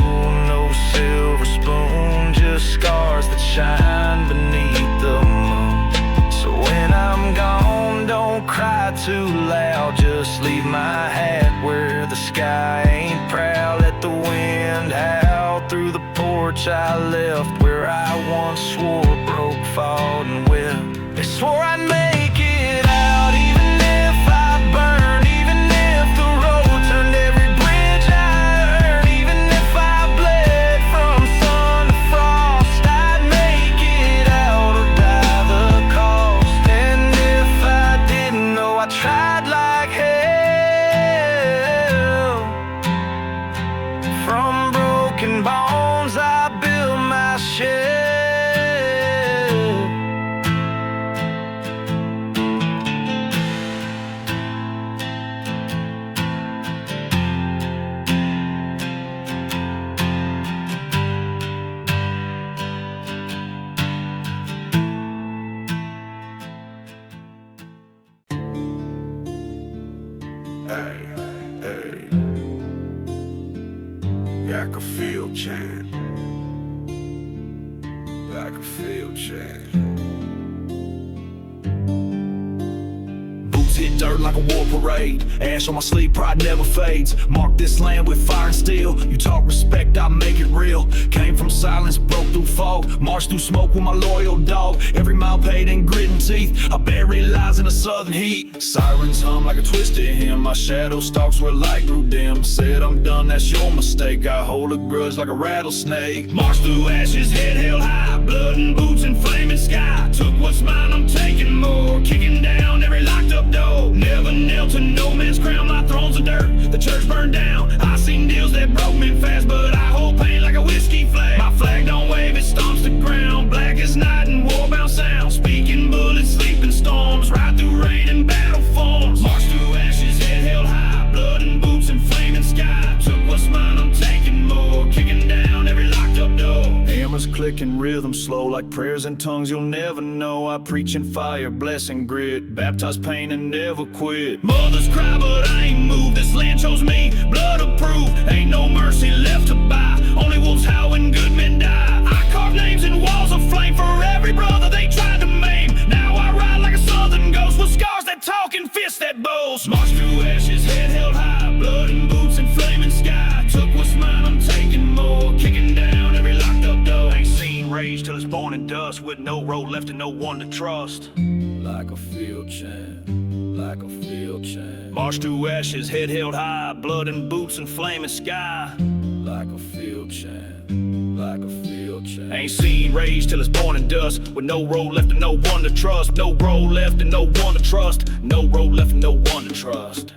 no silver spoon. Just scars that shine beneath the moon. So when I'm gone, don't cry too loud. Just leave my hat where the sky ain't proud. Let the wind howl through the porch I left, where I once swore broke, fought and wept. They swore I'd make it out even if I burned. Even if the road turned every bridge I earned. Even if I bled from sun to frost, I'd make it out or die the cost. And if I didn't know, I tried like hell. From broken bones I built my shell. Hey, hey, like a field chant, like a field chant. Boots hit dirt like a war parade. Ash on my sleeve, pride never fades. Mark this land with fire and steel. You talk respect, I make it real. Came from silence, broke through fog. Marched through smoke with my loyal dog. Every mile paid in grit and teeth. I bury lies in the southern heat. Sirens hum like a twisted hymn. My shadow stalks where light grew dim. Said I'm done, that's your mistake. I hold a grudge like a rattlesnake. Marched through ashes, head held high. Blood and boots and flaming sky. Took what's mine, I'm taking more. Kicking down every locked up door. Never knelt to no man's crown. My throne's of dirt, the church burned down. I seen deals that broke me fast, but I hold pain like a whiskey flag. My flag don't wave, it stomps the ground. Black as night and warbound sound. Speaking bullets, sleeping storms. Ride through rain and battle forms. March through ashes, head held high. Blood and boots and flaming sky. Took what's mine, I'm taking more. Kicking down every locked up door. Hammers clicking, rhythm slow like prayers in tongues you'll never know. I preach in fire, blessing grit. Baptize pain and never quit. Mothers cry but I ain't moved. This land chose me, blood approved. Ain't no mercy left to buy. Only wolves howl when good men die. I carve names in walls of flame for every brother they tried to maim. Now I ride like a southern ghost with scars that talk and fists that boast. March through ashes, head held high. Blood and boots morning dust, with no road left and no one to trust. Like a field champ, like a field champ. Marched through ashes, head held high, blood and boots and flaming sky. Like a field champ, like a field champ. Ain't seen rage till it's born in dust, with no road left and no one to trust. No road left and no one to trust. No road left and no one to trust.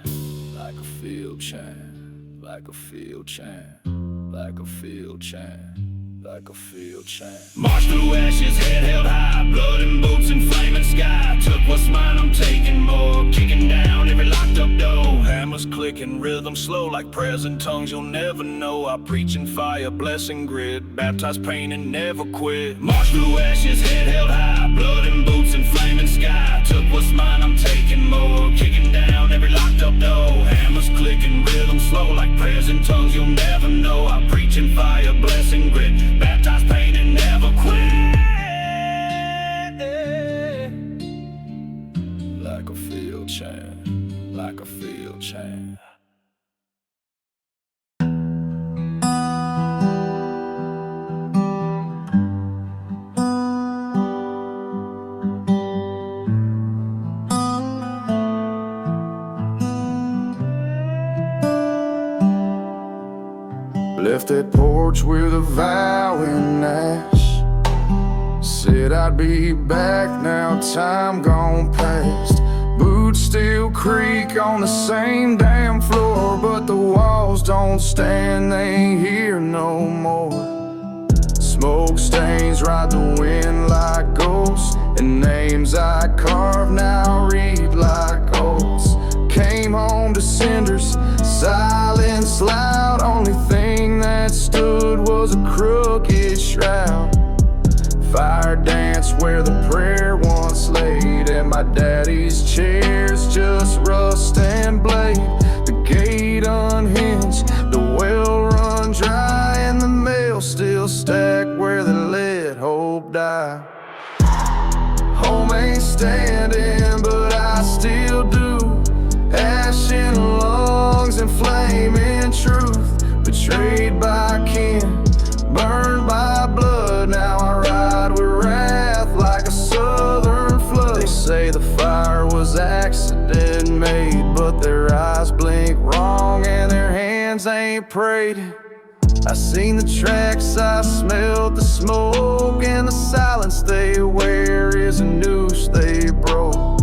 Like a field champ, like a field champ, like a field champ, like a field champ. Marched through ashes, head held high, blood and boots and flaming sky. Took what's mine, I'm taking more, kicking down every locked up door. Hammers clicking, rhythm slow like prayers in tongues you'll never know. I preach in fire, blessing grit, baptize pain and never quit. Marched through ashes, head held high, blood and boots and flaming sky. Took what's mine, I'm taking more, kicking down every locked up door. Hammers clicking, rhythm slow like prayers in tongues you'll never know. I preach in fire, blessing grit, baptize pain and never quit. Like a field champ, like a field champ. Left that porch with a vow in ash. Said I'd be back, now time gone past. Boots still creak on the same damn floor, but the walls don't stand, they ain't here no more. Smoke stains ride the wind like ghosts, and names I carve now read like oaths. Came home to cinders, silence loud. Only thing that stood was a crooked shroud. Fire dance where the prayer once laid, and my daddy's chair's just rust and blade. The gate unhinged, the well run dry, and the mail still stacked where they let hope die. Home ain't standing, but I still do. Ash in lungs and flame in truth. Betrayed by kin, burned by blood. Now I ride with wrath like a southern flood. They say the fire was accident made, but their eyes blink wrong and their hands ain't prayed. I seen the tracks, I smelled the smoke, and the silence they wear is a noose they broke.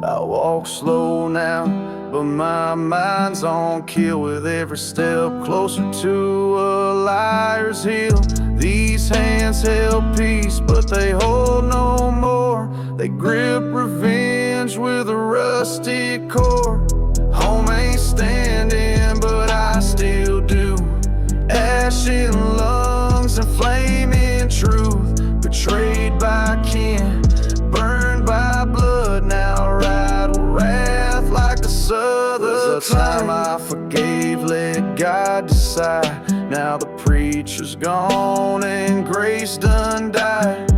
I walk slow now, but my mind's on kill, with every step closer to a liar's heel. These hands held peace, but they hold no more. They grip revenge with a rustic core. Home ain't standing, but I still do. Ash in lungs and flame in truth. Betrayed by kin, burned by blood. Now I ride with wrath like the southern. Was the time I forgave, let God decide. Now the preacher's gone and grace done died.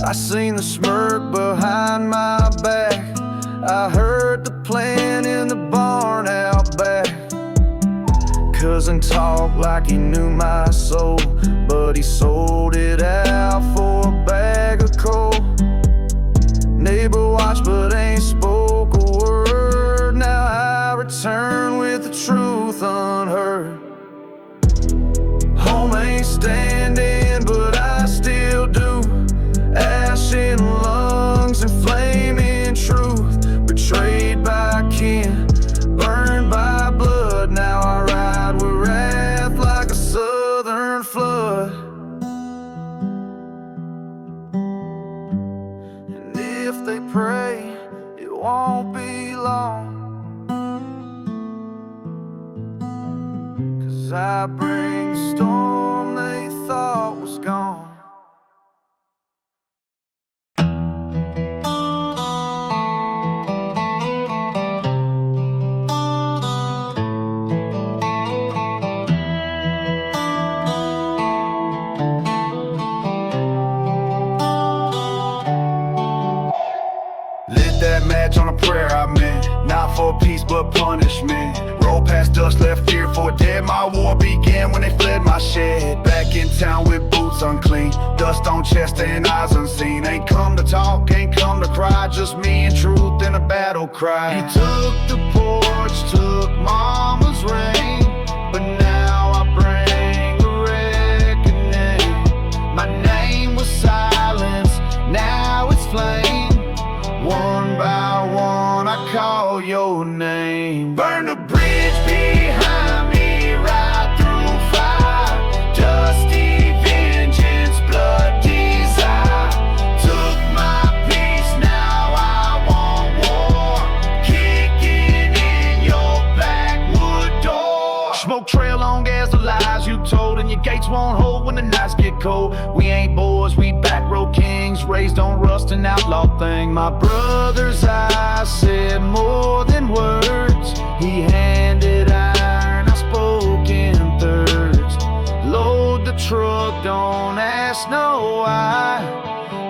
I seen the smirk behind my back. I heard the plan in the barn out back. Cousin talked like he knew my soul, but he sold it out for a bag of coal. Neighbor watched but ain't spoke a word. Now I return with the truth unheard. Home ain't standing, but I still do. Ash in lungs and flame in truth. Betrayed by kin, burned by blood. Now I ride with wrath like a southern flood. And if they pray, it won't be long, 'cause I bring the storm they thought was gone. Lit that match on a prayer I meant, not for peace but punishment. Roll past dust left here for dead. My war began when they fled my shed. Back in town with boots unclean, dust on chest and eyes unseen. Ain't come to talk, ain't come to cry, just me and truth in a battle cry. He took the porch, took mama's ring, but now I bring a reckoning. My name was silence, now it's flame. One by one I call your name. Burn the bridge behind me, ride through fire. Dusty vengeance, blood desire. Took my peace, now I want war. Kicking in your backwood door. Smoke trail long as the lies you told, and your gates won't hold when the nights get cold. We ain't boys, we back row kings, raised on rust and outlaw thing. My brother's eyes said more than words. He handed iron, I spoke in thirds. Load the truck, don't ask no why.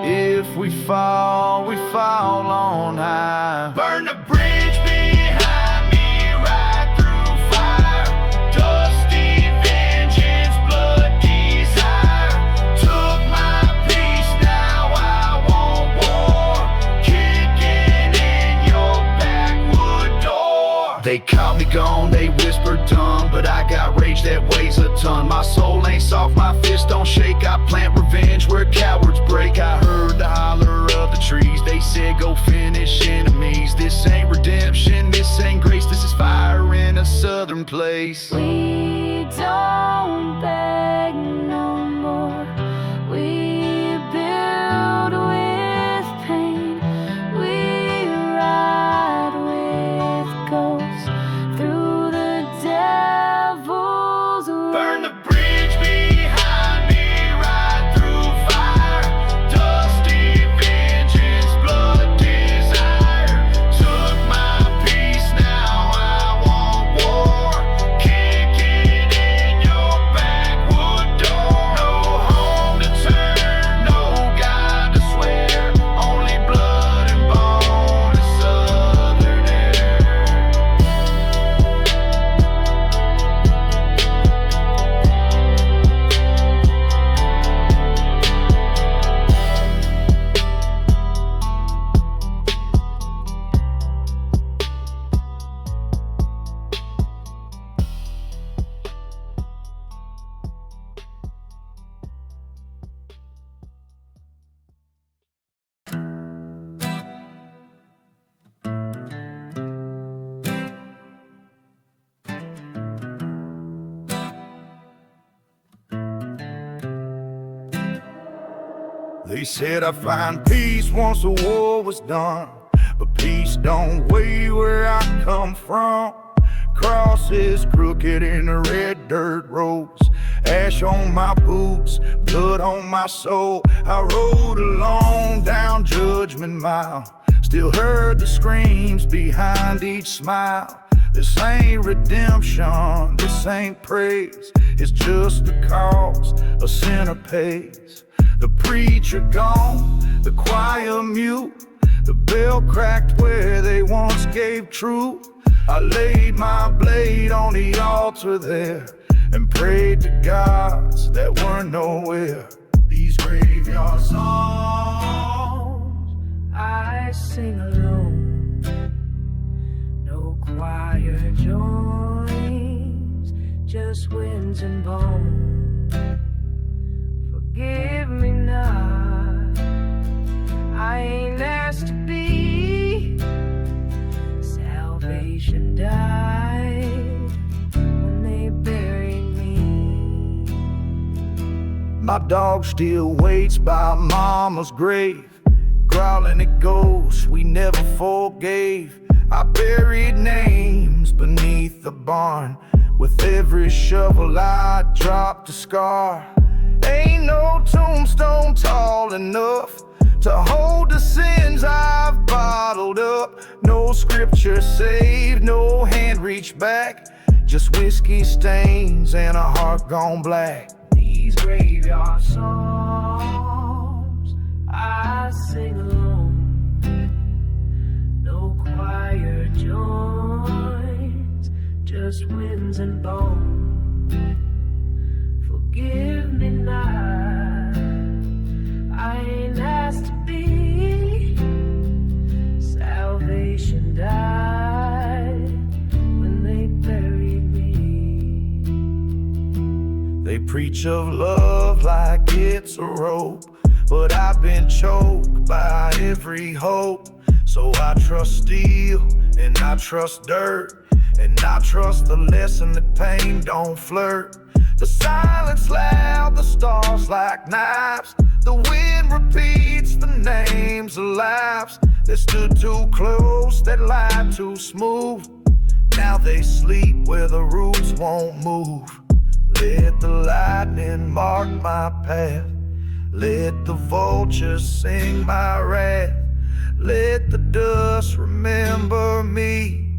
If we fall on high. Burn the bridge behind me, ride through fire. Dusty vengeance, blood desire. Took my peace, now I want war. Kicking in your backwood door. They caught me gone, they whispered tongue, but I got rage that weighs a ton. My soul ain't soft, my fist don't shake. I plant revenge where cowards break. I heard the holler of the trees, they said go finish enemies. This ain't redemption, this ain't grace, this is fire in a southern place. We don't beg no more. We build with pain. We ride with ghosts through the devil's way. Burn the bridge behind me, ride through fire. Dusty vengeance, blood desire. Took my peace, now I want war. Kicking in your backwood door. No home to turn, no God to swear. Only blood and bone and southern air. They said I'd find peace once the war was done, but peace don't wait where I come from. Crosses crooked in the red dirt roads, ash on my boots, blood on my soul. I rode along down Judgment Mile, still heard the screams behind each smile. This ain't redemption, this ain't praise, it's just the cost a sinner pays. The preacher gone, the choir mute, the bell cracked where they once gave truth. I laid my blade on the altar there and prayed to gods that weren't nowhere. These graveyard songs I sing alone. No choir joins, just winds and bones. Forgive me not, I ain't asked to be. Salvation died when they buried me. My dog still waits by mama's grave, growling at ghosts we never forgave. I buried names beneath the barn, with every shovel I dropped a scar. Ain't no tombstone tall enough to hold the sins I've bottled up. No scripture saved, no hand reached back, just whiskey stains and a heart gone black. These graveyard songs I sing alone. No choir joins, just just winds and bone. Forgive me now, I ain't asked to be. Salvation died when they buried me. They preach of love like it's a rope, but I've been choked by every hope. So I trust steel, and I trust dirt, and I trust the lesson that pain don't flirt. The silence loud, the stars like knives. The wind repeats the names of lives that stood too close, that lied too smooth. Now they sleep where the roots won't move. Let the lightning mark my path, let the vultures sing my wrath. Let the dust remember me,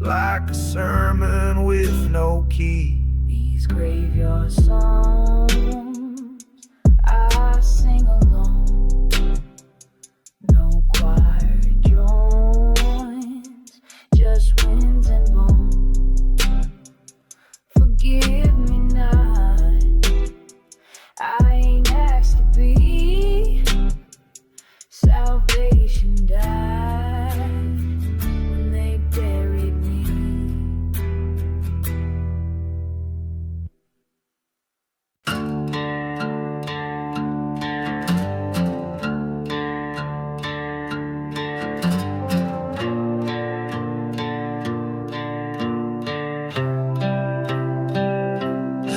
like a sermon with no key. These graveyard songs I sing alone, no choir joins, just winds and bones. Forgive me not, I ain't asked to be. Salvation died when they buried me.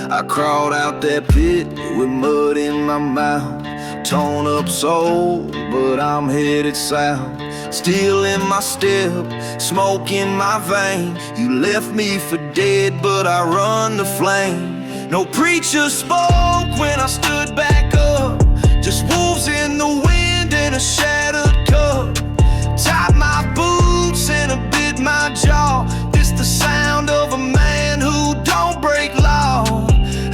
I crawled out that pit with mud in my mouth, torn up soul, but I'm headed south. Steel in my step, smoke in my vein. You left me for dead, but I run the flame. No preacher spoke when I stood back up, just wolves in the wind and a shattered cup. Tied my boots and a bit my jaw. This the sound of a man who don't break law.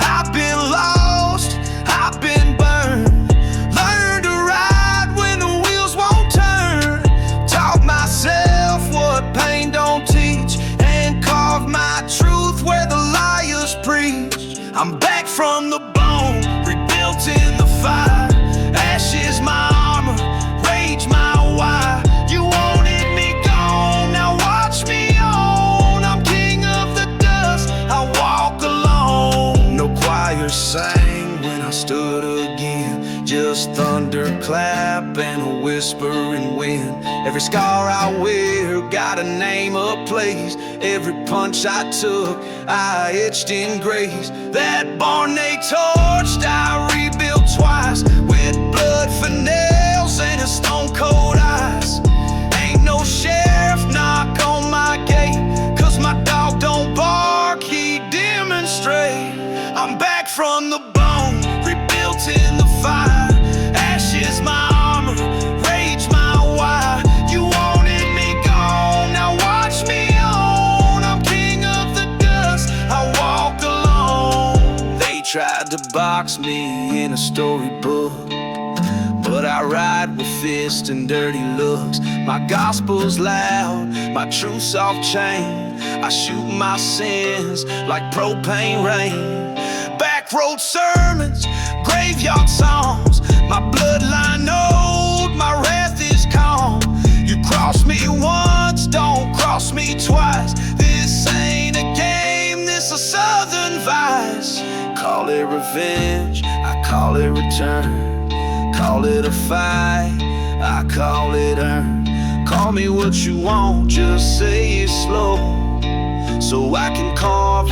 I've been lost, I've been burned, learned to ride when the wheels won't turn. Taught myself what pain don't teach, and carved my truth where the liars preach. I'm back from the bone, rebuilt in the fire. Ashes my armor, rage my why. You wanted me gone, now watch me on. I'm king of the dust, I walk alone. No choir sang when I stood again, just thunderclap and a whispering wind. Every scar I wear got a name, a place. Every punch I took, I etched in grace. That barn they torched, I rebuilt twice, with blood for nails and a stone cold eyes. Ain't no sheriff knock on my gate, 'cause my dog don't bark, he demonstrate. I'm back from the bone, rebuilt in the fire. Ashes my armor, rage my why. You wanted me gone, now watch me on. I'm king of the dust, I walk alone. They tried to box me in a storybook, but I ride with fists and dirty looks. My gospel's loud, my truth's off chain. I shoot my sins like propane rain. Backroad sermons, graveyard songs. My bloodline old, my wrath is calm. You cross me once, don't cross me twice. This ain't a game, this a southern vice. Call it revenge, I call it return. Call it a fight, I call it earn. Call me what you want, just say it slow, so I can carve